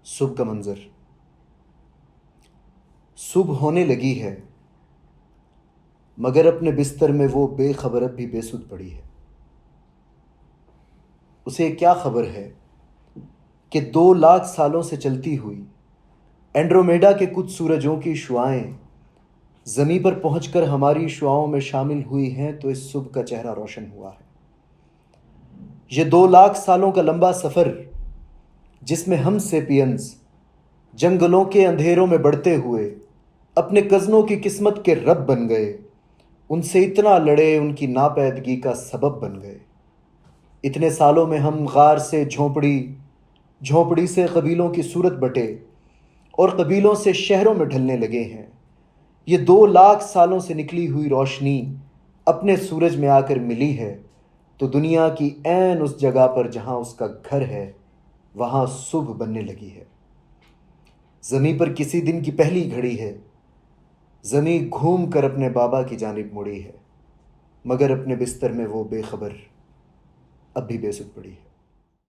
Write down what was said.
صبح کا منظر. صبح ہونے لگی ہے مگر اپنے بستر میں وہ بے خبر اب بھی بے سود پڑی ہے. اسے کیا خبر ہے کہ 2 لاکھ سالوں سے چلتی ہوئی اینڈرومیڈا کے کچھ سورجوں کی شعاعیں زمیں پر پہنچ کر ہماری شعاؤں میں شامل ہوئی ہیں تو اس صبح کا چہرہ روشن ہوا ہے. یہ 2 لاکھ سالوں کا لمبا سفر جس میں ہم سیپینز جنگلوں کے اندھیروں میں بڑھتے ہوئے اپنے کزنوں کی قسمت کے رب بن گئے، ان سے اتنا لڑے، ان کی ناپیدگی کا سبب بن گئے. اتنے سالوں میں ہم غار سے جھونپڑی سے قبیلوں کی صورت بٹے اور قبیلوں سے شہروں میں ڈھلنے لگے ہیں. یہ 2 لاکھ سالوں سے نکلی ہوئی روشنی اپنے سورج میں آ کر ملی ہے تو دنیا کی عین اس جگہ پر جہاں اس کا گھر ہے وہاں صبح بننے لگی ہے. زمیں پر کسی دن کی پہلی گھڑی ہے. زمیں گھوم کر اپنے بابا کی جانب مڑی ہے مگر اپنے بستر میں وہ بے خبر اب بھی بے سود پڑی ہے.